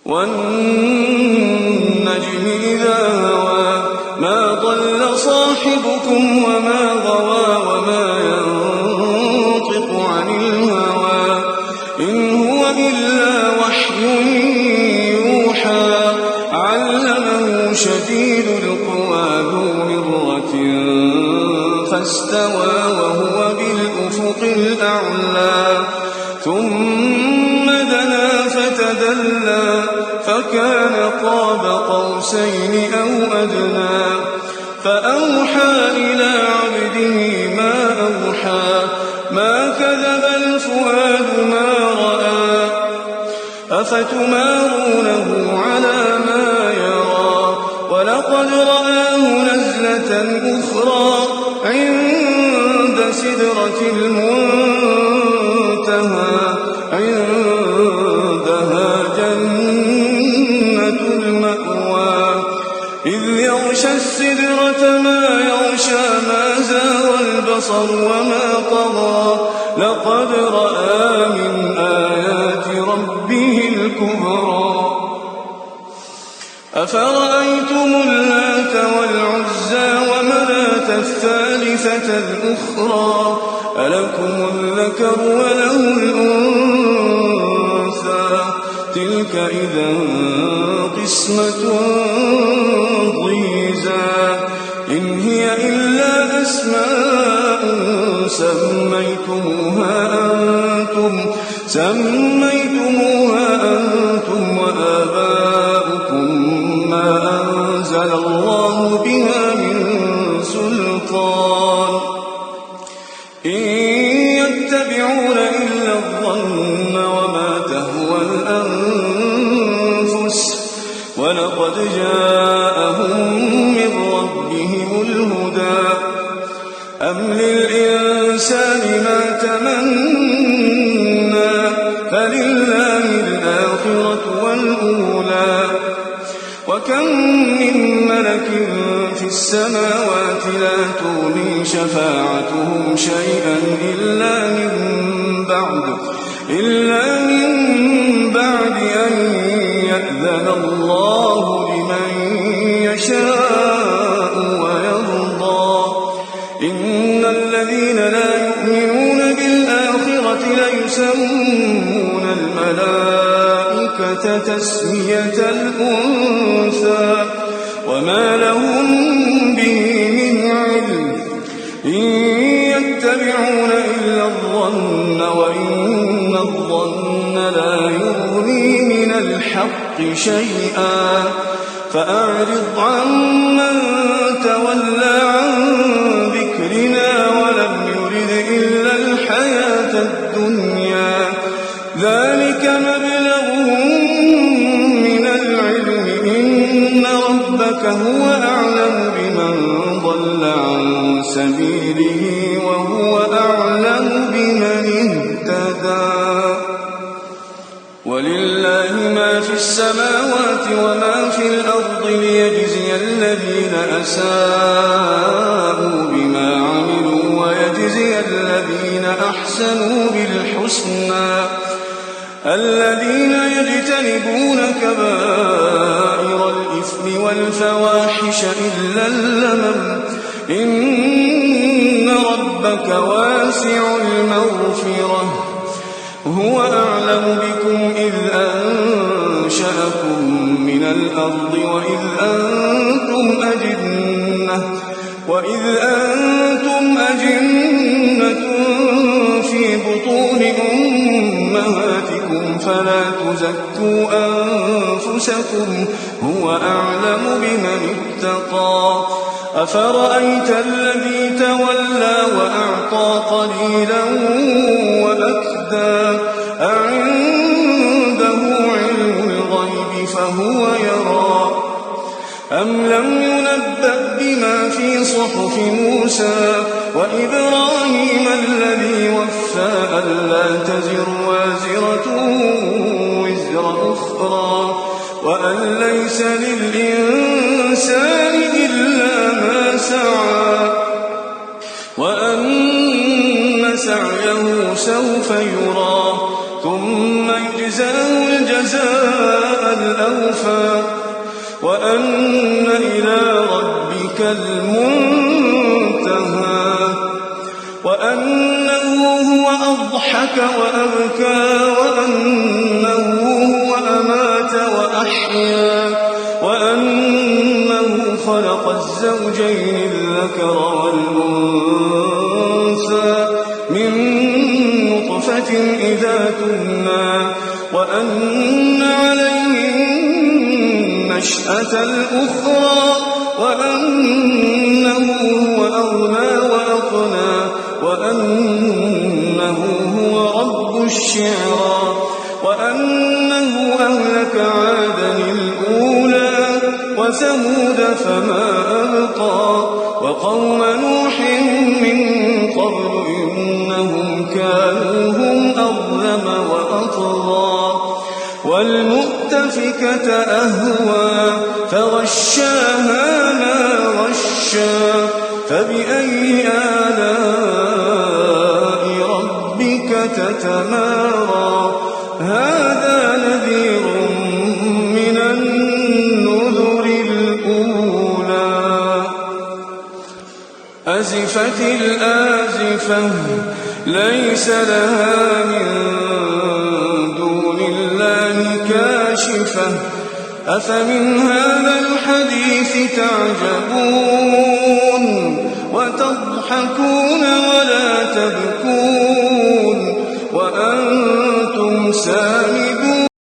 والنجم إذا هوى ما ضل صاحبكم وما غوى وما ينطق عن الهوى إن هو إلا وحي يوحى علمه شديد القوى ذو مرة فاستوى وهو بالأفق الأعلى ثم دنا فتدلى فكان قاب قوسين أو أدنى فأوحى إلى عبده ما أوحى ما كذب الفؤاد ما رأى أفتمارونه على ما يرى ولقد رآه نزلة أخرى عند سدرة المنتهى عندها جنة المأوى إذ يغشى السدرة ما يغشى ما زاغ البصر وما طغى لقد رأى من آيات ربه الكبرى أفرأيتم اللات والعزى ومناة الثالثة الأخرى ألكم الذكر وله الأنثى تلك إذا قسمة ضيزى إن هي إلا أسماء سميتموها أنتم وآباؤكم ما أنزل الله بها من سلطان إن يتبعون إلا الظن وما تهوى الأنفس ولقد جاءهم من ربهم الهدى أم للإنسان ما تمنى فلله الآخرة والأولى وكم من ملك في السماوات لا تغني شفاعتهم شيئا إلا من بعد أن يأذن الله لمن يشاء ويرضى إن الذين لا يؤمنون بالآخرة ليسمون الملائكة تسمية الأنثى وما لهم به من علم إن يتبعون إلا الظن وإن الظن لا يغني من الحق شيئا فأعرض عمن تولى عن ذكرنا ولم يرد إلا الحياة الدنيا ذلك مبلغهم من العلم إن ربك هو أعلم بمن ضل عن سبيله وهو أعلم بمن اهتدى ولله ما في السماوات وما في الأرض ليجزي الذين أساءوا بما عملوا ويجزي الذين أحسنوا بالحسنى الذين يجتنبون كبائر الإثم والفواحش إلا اللمم إن ربك واسع المغفرة هو أعلم بكم إذ أنشأكم من الأرض وإذ أنتم أجنة في بطون أمهاتكم فلا تزكوا أنفسكم هو أعلم بمن اتقى أفرأيت الذي تولى وأعطى قليلا وأكدى أعنده علم الغيب فهو يرى أم لم ينبأ بما في صحف موسى وإبراهيم الذي وفى ألا تزر وازرة وزر أخرى وأن ليس للإنسان إلا ما سعى وأن سعيه سوف يرى ثم يجزاه الجزاء الأوفى وأن إلى ربك المنتهى وأنه هو أضحك وأبكى وأنه هو أمات وأحيا وأنه خلق الزوجين الذكر والأنثى من نطفة إذا تمنى وأن عليه النشأة الأخرى وأنه هو أغنى وأقنى وأنه هو رب الشعرى وأنه أهلك عادا الأولى وثمود فما أبقى وقوم نوح من قبل إنهم كانوا هم أظلم وأطغى والمؤتفكة أهوى فغشاها ما غشى فبأي آلاء ربك تتمارى هذا نذير من النذر الأولى أزفت الآزفة ليس لها من دون الله كاشفة أفمن هذا الحديث تعجبون وتضحكون ولا تبكون وأنتم سامدون